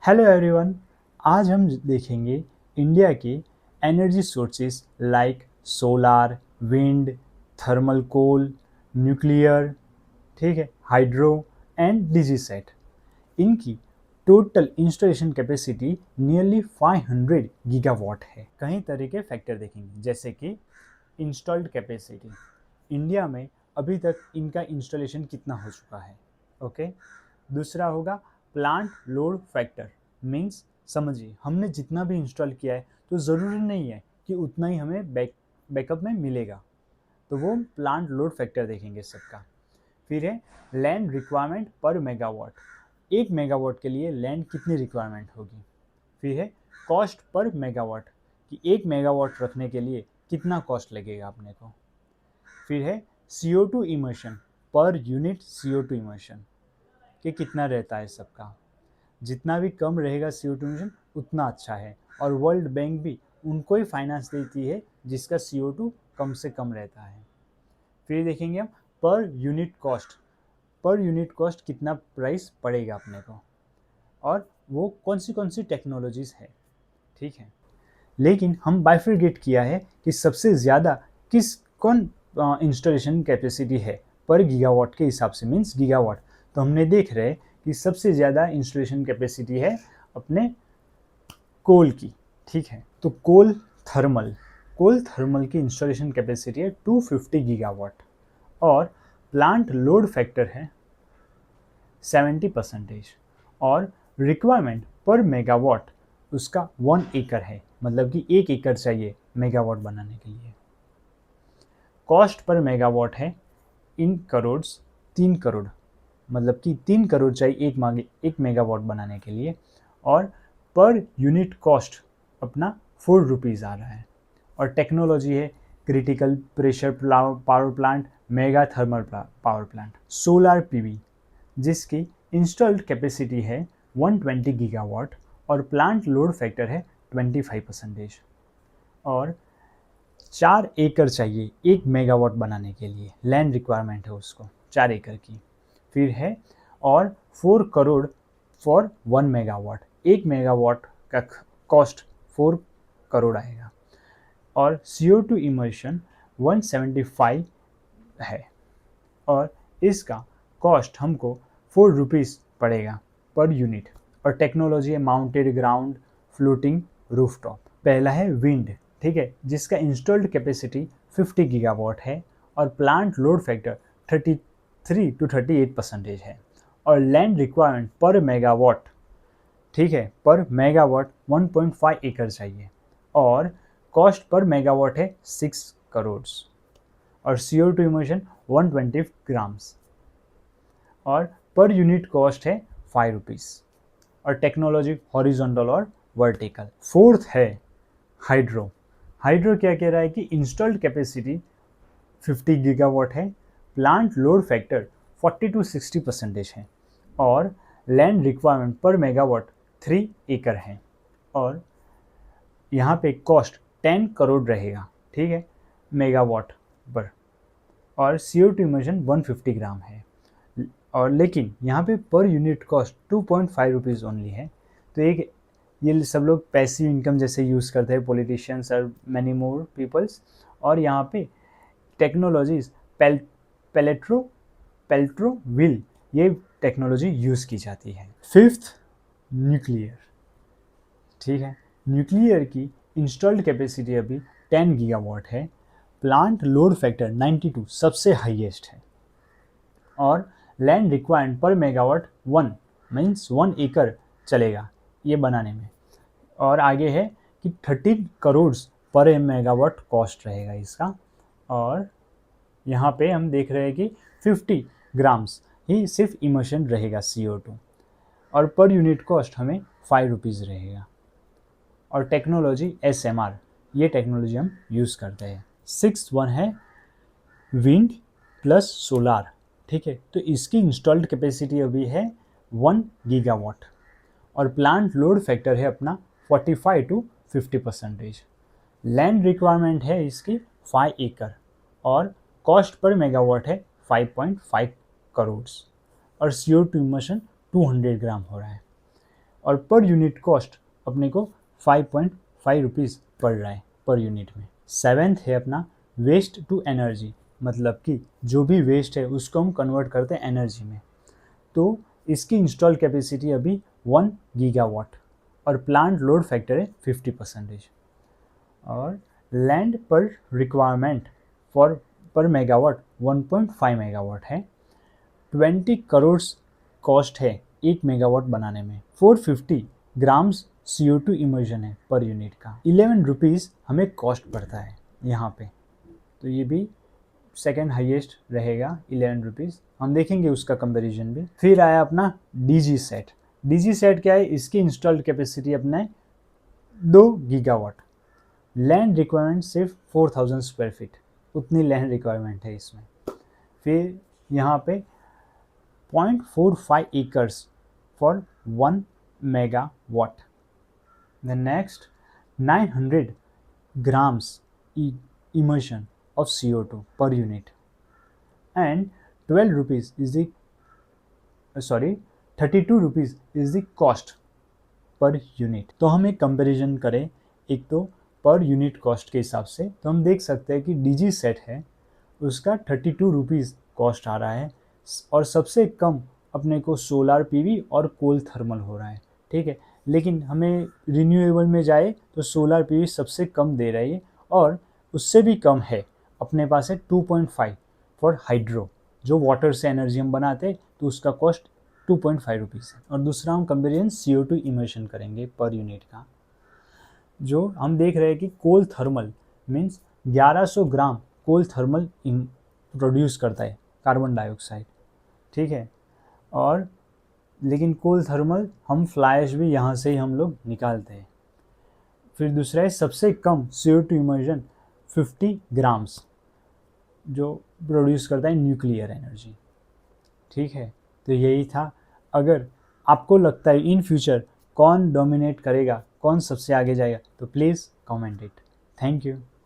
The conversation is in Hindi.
Hello everyone. आज हम देखेंगे इंडिया के energy sources like solar, wind, thermal coal, nuclear, ठीक है, हाइड्रो एंड डीजीसेट। इनकी total installation capacity nearly 500 gigawatt है। कई तरह के फैक्टर देखेंगे जैसे कि इंस्टॉल्ड कैपेसिटी, इंडिया में अभी तक इनका इंस्टॉलेशन कितना हो चुका है। ओके। दूसरा होगा प्लांट लोड फैक्टर, मीन्स समझिए हमने जितना भी इंस्टॉल किया है तो ज़रूरी नहीं है कि उतना ही हमें बैकअप में मिलेगा, तो वो प्लांट लोड फैक्टर देखेंगे सबका। फिर है लैंड रिक्वायरमेंट पर मेगावाट, 1 मेगावाट के लिए लैंड कितनी रिक्वायरमेंट होगी। फिर है कॉस्ट पर मेगावाट, कि 1 मेगावाट रखने के लिए कितना कॉस्ट लगेगा अपने को। फिर है CO2 immersion per unit, CO2 immersion कि कितना रहता है सबका। जितना भी कम रहेगा CO2 इमिशन उतना अच्छा है, और वर्ल्ड बैंक भी उनको ही फाइनेंस देती है जिसका CO2 कम से कम रहता है। फिर देखेंगे हम पर यूनिट कॉस्ट कितना प्राइस पड़ेगा अपने को, और वो कौन सी टेक्नोलॉजीज़ है, ठीक है। लेकिन हम बाइफरगेट किया है कि सबसे ज़्यादा किस कौन इंस्टॉलेशन कैपेसिटी है पर गीगावाट के हिसाब से, मीन्स गीगावाट। तो हमने देख रहे हैं कि सबसे ज़्यादा इंस्टॉलेशन कैपेसिटी है अपने कोल की, ठीक है। तो कोल थर्मल की इंस्टॉलेशन कैपेसिटी है 250 गीगावाट, और प्लांट लोड फैक्टर है 70%, और रिक्वायरमेंट पर मेगावाट उसका 1 एकड़ है, मतलब कि 1 एकड़ चाहिए मेगावाट बनाने के लिए। कॉस्ट पर मेगावाट है इन करोड़, 3 करोड़, मतलब कि 3 करोड़ चाहिए एक मेगावाट बनाने के लिए, और पर यूनिट कॉस्ट अपना ₹4 आ रहा है। और टेक्नोलॉजी है critical pressure power plant, mega thermal power plant, solar PV, जिसकी इंस्टॉल्ड कैपेसिटी है 120 गीगावाट और प्लांट लोड फैक्टर है 25%, और 4 एकड़ चाहिए 1 मेगावाट बनाने के लिए, लैंड रिक्वायरमेंट है उसको 4 एकड़ की। फिर है और 4 करोड़ फॉर 1 मेगावाट, 1 मेगावाट का कॉस्ट 4 करोड़ आएगा, और CO2 इमर्शन 175 है, और इसका कॉस्ट हमको ₹4 पड़ेगा पर यूनिट। और टेक्नोलॉजी है माउंटेड ग्राउंड फ्लोटिंग रूफटॉप। पहला है विंड, ठीक है, जिसका इंस्टॉल्ड कैपेसिटी 50 गीगावाट है और प्लांट लोड फैक्टर 33 to 38% है, और लैंड रिक्वायरमेंट पर मेगावाट, ठीक है, पर मेगावाट 1.5 एकड़ चाहिए, और कॉस्ट पर मेगावाट है 6 करोड़, और CO2 इमिशन 120 ग्राम्स, और पर यूनिट कॉस्ट है ₹5, और टेक्नोलॉजी हॉरिजॉन्टल और वर्टिकल। फोर्थ है हाइड्रो। हाइड्रो क्या कह रहा है कि इंस्टॉल्ड कैपेसिटी 50 गीगावाट है, प्लांट लोड फैक्टर 40 to 60% है, और लैंड रिक्वायरमेंट पर मेगावाट 3 एकड़ है, और यहाँ पे कॉस्ट 10 करोड़ रहेगा, ठीक है, मेगावाट पर, और CO2 इमिशन 150 ग्राम है, और लेकिन यहाँ पे पर यूनिट कॉस्ट ₹2.5 ओनली है। तो एक ये सब लोग पैसिव इनकम जैसे यूज़ करते हैं पॉलिटिशियंस और मैनी मोर पीपल्स, और यहाँ पे टेक्नोलॉजीज पेलेट्रो पेल्ट्रो व्हील, ये टेक्नोलॉजी यूज़ की जाती है। फिफ्थ न्यूक्लियर, ठीक है। न्यूक्लियर की इंस्टॉल्ड कैपेसिटी अभी 10 गीगावाट है, प्लांट लोड फैक्टर 92 सबसे हाईएस्ट है, और लैंड रिक्वायर्ड पर मेगावाट 1 मीन्स 1 एकड़ चलेगा ये बनाने में, और आगे है कि 13 करोड़ पर मेगावाट कॉस्ट रहेगा इसका, और यहाँ पे हम देख रहे हैं कि 50 ग्राम्स ही सिर्फ इमर्शन रहेगा CO2, और पर यूनिट कॉस्ट हमें ₹5 रहेगा, और टेक्नोलॉजी SMR, ये टेक्नोलॉजी हम यूज़ करते हैं। 6th वन है विंड प्लस सोलार, ठीक है। तो इसकी इंस्टॉल्ड कैपेसिटी अभी है 1 गीगावाट, और प्लांट लोड फैक्टर है अपना 45 to 50%। लैंड रिक्वायरमेंट है इसकी 5 एकड़, और कॉस्ट पर मेगावाट है 5.5 करोड़, और CO2 इमिशन 200 ग्राम हो रहा है, और पर यूनिट कॉस्ट अपने को 5.5 रुपीज़ पड़ रहा है पर यूनिट में। 7th है अपना वेस्ट टू एनर्जी, मतलब कि जो भी वेस्ट है उसको हम कन्वर्ट करते हैं एनर्जी में। तो इसकी इंस्टॉल कैपेसिटी अभी 1 गीगावाट और प्लांट लोड फैक्टर है 50%। और लैंड पर रिक्वायरमेंट फॉर पर मेगावाट 1.5 मेगावाट है। 20 करोड़ कॉस्ट है 1 मेगावाट बनाने में। 450 ग्राम्स CO2 इमर्जन है पर यूनिट का। 11 रुपीज़ हमें कॉस्ट पड़ता है यहाँ पे, तो ये भी सेकेंड हाईएस्ट रहेगा 11 रुपीज़। हम देखेंगे उसका कंपैरिजन भी। फिर आया अपना DG सेट। DG सेट क्या है, इसकी इंस्टॉल्ड कैपेसिटी अपना है 2 गीगावाट। लैंड रिक्वायरमेंट सिर्फ 4000 स्क्वायर फीट, उतनी लैंड रिक्वायरमेंट है इसमें। फिर यहाँ पे 0.45 acres for 1 megawatt. The next 900 grams immersion of CO2 per unit, and 12 rupees is the 32 rupees is the cost per unit. तो हम एक कंपैरिजन करें एक तो पर यूनिट कॉस्ट के हिसाब से, तो हम देख सकते हैं कि DG सेट है उसका 32 रुपीज़ कॉस्ट आ रहा है, और सबसे कम अपने को सोलार PV और कोल थर्मल हो रहा है, ठीक है। लेकिन हमें रिन्यूएबल में जाए तो सोलार PV सबसे कम दे रही है, और उससे भी कम है अपने पास है 2.5 फॉर हाइड्रो, जो वाटर से एनर्जी हम बनाते हैं, तो उसका कॉस्ट 2.5 रुपीज़ है। और दूसरा हम कंपेरिजन CO2 इमिशन करेंगे पर यूनिट का, जो हम देख रहे हैं कि कोल थर्मल मीन्स 1100 ग्राम कोल थर्मल प्रोड्यूस करता है कार्बन डाइऑक्साइड, ठीक है। और लेकिन कोल थर्मल हम फ्लाई ऐश भी यहाँ से ही हम लोग निकालते हैं। फिर दूसरा है सबसे कम CO2 इमर्जन 50 ग्राम्स, जो प्रोड्यूस करता है न्यूक्लियर एनर्जी, ठीक है। तो यही था। अगर आपको लगता है इन फ्यूचर कौन डोमिनेट करेगा, कौन सबसे आगे जाएगा, तो please comment it. Thank you.